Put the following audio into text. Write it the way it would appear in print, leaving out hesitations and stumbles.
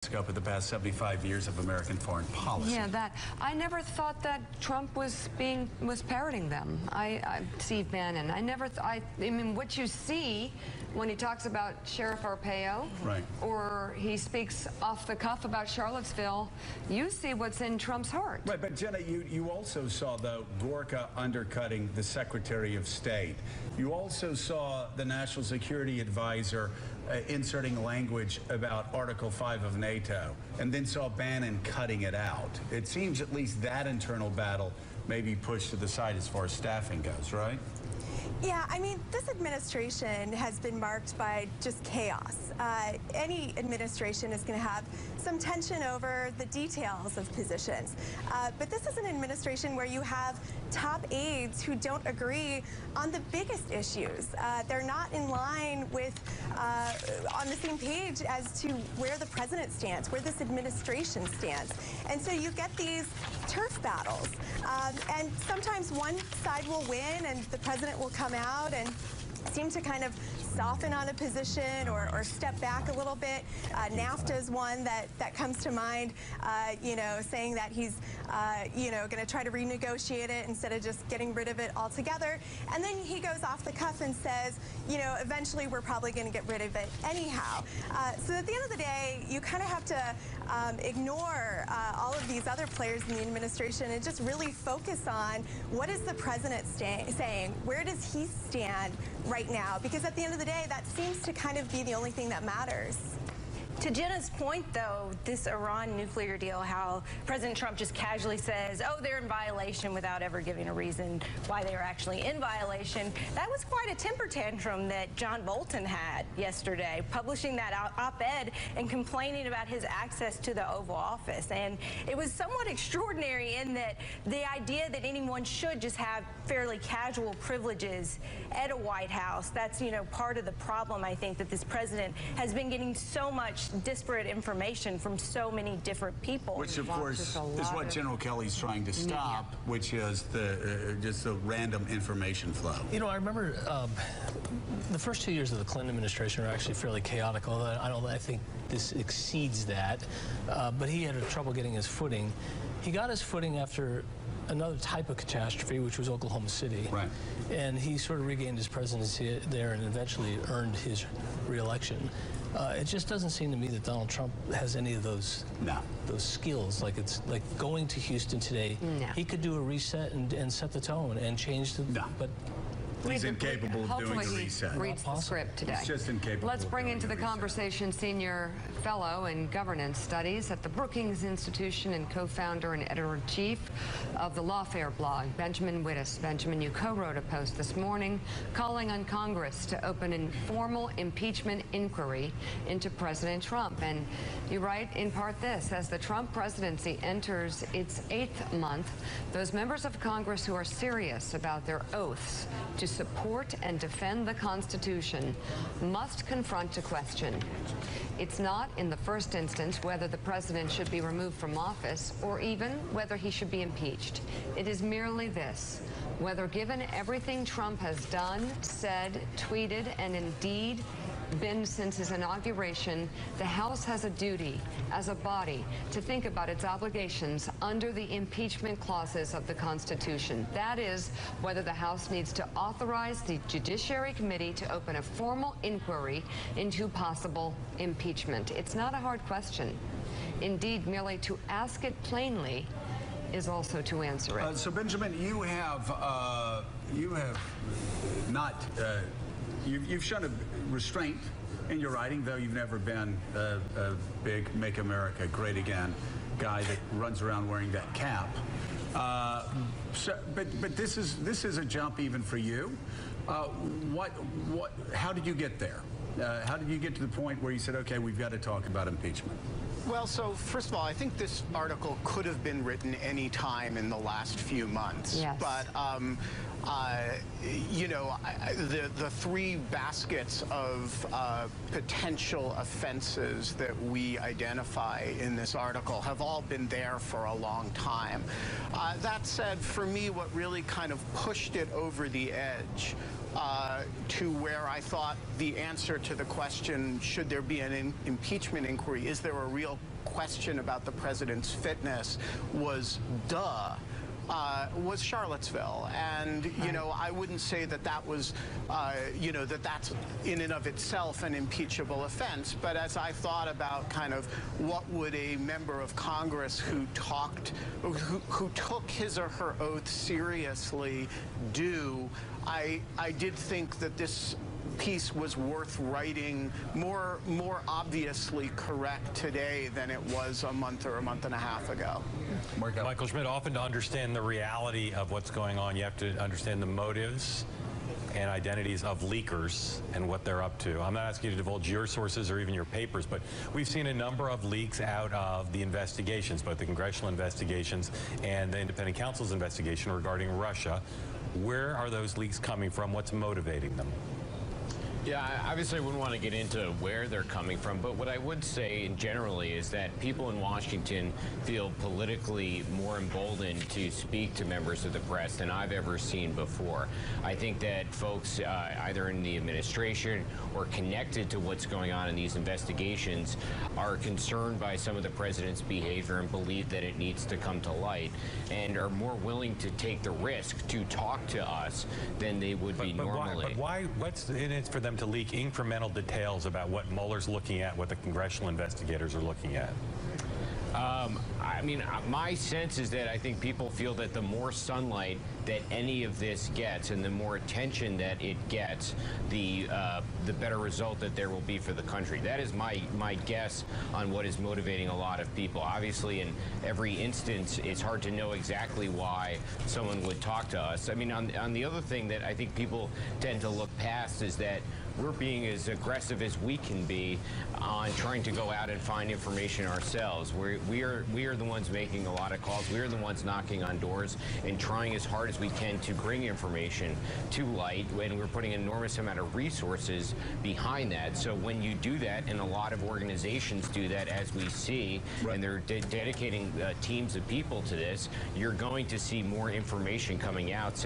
Scope of the past 75 years of American foreign policy. Yeah, that I never thought that Trump was parroting them. Steve Bannon. I mean, what you see when he talks about Sheriff Arpaio, right, or he speaks off the cuff about Charlottesville, you see what's in Trump's heart. Right, but Jenna, you also saw, though, Gorka undercutting the Secretary of State. You also saw the National Security Advisor inserting language about Article 5 of NATO, and then saw Bannon cutting it out. It seems at least that internal battle may be pushed to the side as far as staffing goes, right? Yeah, I mean, this administration has been marked by just chaos. Any administration is going to have some tension over the details of positions. But this is an administration where you have top aides who don't agree on the biggest issues. They're not in line with, on the same page as to where the president stands, where this administration stands. And so you get these turf battles. And sometimes one side will win and the president will come out and seem to kind of soften on a position or step back a little bit. NAFTA is one that comes to mind, you know, saying that he's, you know, going to try to renegotiate it instead of just getting rid of it altogether. And then he goes off the cuff and says, you know, eventually we're probably going to get rid of it anyhow. So at the end of the day, you kind of have to ignore all of these other players in the administration and just really focus on what is the president saying? Where does he stand right now? Because at the end of the day, that seems to kind of be the only thing that matters. To Jenna's point, though, this Iran nuclear deal, how President Trump just casually says, oh, they're in violation without ever giving a reason why they are actually in violation. That was quite a temper tantrum that John Bolton had yesterday, publishing that op-ed and complaining about his access to the Oval Office. And it was somewhat extraordinary in that the idea that anyone should just have fairly casual privileges at a White House, that's, you know, part of the problem, I think, that this president has been getting so much disparate information from so many different people. Which, of course, is what General Kelly's trying to stop, which is the just the random information flow. You know, I remember the first 2 years of the Clinton administration were actually fairly chaotic, although I think this exceeds that. But he had trouble getting his footing. He got his footing after another type of catastrophe, which was Oklahoma City. Right. And he sort of regained his presidency there and eventually earned his re-election. It just doesn't seem to me that Donald Trump has any of those skills. Like, it's like going to Houston today. No. He could do a reset and set the tone and change the. No. But he's incapable of doing a reset. Hopefully he reads the script today. He's just incapable. Let's bring into the conversation senior fellow in governance studies at the Brookings Institution and co-founder and editor-in-chief of the Lawfare blog, Benjamin Wittes. Benjamin, you co-wrote a post this morning calling on Congress to open an informal impeachment inquiry into President Trump. And you write in part this: as the Trump presidency enters its 8th month, those members of Congress who are serious about their oaths to support and defend the Constitution must confront a question. It's not, in the first instance, whether the president should be removed from office or even whether he should be impeached. It is merely this: whether, given everything Trump has done, said, tweeted, and indeed been since his inauguration, the House has a duty as a body to think about its obligations under the impeachment clauses of the Constitution. That is, whether the House needs to authorize the Judiciary Committee to open a formal inquiry into possible impeachment. It's not a hard question. Indeed, merely to ask it plainly is also to answer it. So, Benjamin, you've shown a restraint in your writing, though you've never been a big Make America Great Again guy that runs around wearing that cap. But this is a jump even for you. How did you get there? How did you get to the point where you said, okay, we've got to talk about impeachment? Well, so first of all, I think this article could have been written any time in the last few months. Yes. But you know, the three baskets of potential offenses that we identify in this article have all been there for a long time. That said, for me, what really kind of pushed it over the edge to where I thought the answer to the question, should there be an impeachment inquiry, is there a real real question about the president's fitness was was Charlottesville. And, you know, I wouldn't say that that was, you know, that's in and of itself an impeachable offense. But as I thought about kind of what would a member of Congress who took his or her oath seriously do, I did think that this piece was worth writing more obviously correct today than it was a month or a month and a half ago. Michael Schmidt, often to understand the reality of what's going on, you have to understand the motives and identities of leakers and what they're up to. I'm not asking you to divulge your sources or even your papers, but we've seen a number of leaks out of the investigations, both the congressional investigations and the independent counsel's investigation regarding Russia. Where are those leaks coming from? What's motivating them? Yeah, obviously I wouldn't want to get into where they're coming from, but what I would say generally is that people in Washington feel politically more emboldened to speak to members of the press than I've ever seen before. I think that folks either in the administration or connected to what's going on in these investigations are concerned by some of the president's behavior and believe that it needs to come to light and are more willing to take the risk to talk to us than they would be normally. Why? What's in it for them to leak incremental details about what Mueller's looking at, what the congressional investigators are looking at? I mean, my sense is that I think people feel that the more sunlight that any of this gets and the more attention that it gets, the better result that there will be for the country. That is my guess on what is motivating a lot of people. Obviously, in every instance, it's hard to know exactly why someone would talk to us. I mean, on the other thing that I think people tend to look past is that we're being as aggressive as we can be on trying to go out and find information ourselves. We are the ones making a lot of calls. We are the ones knocking on doors and trying as hard as we can to bring information to light, and we're putting an enormous amount of resources behind that. So when you do that, and a lot of organizations do that, as we see, and they're dedicating teams of people to this, you're going to see more information coming out.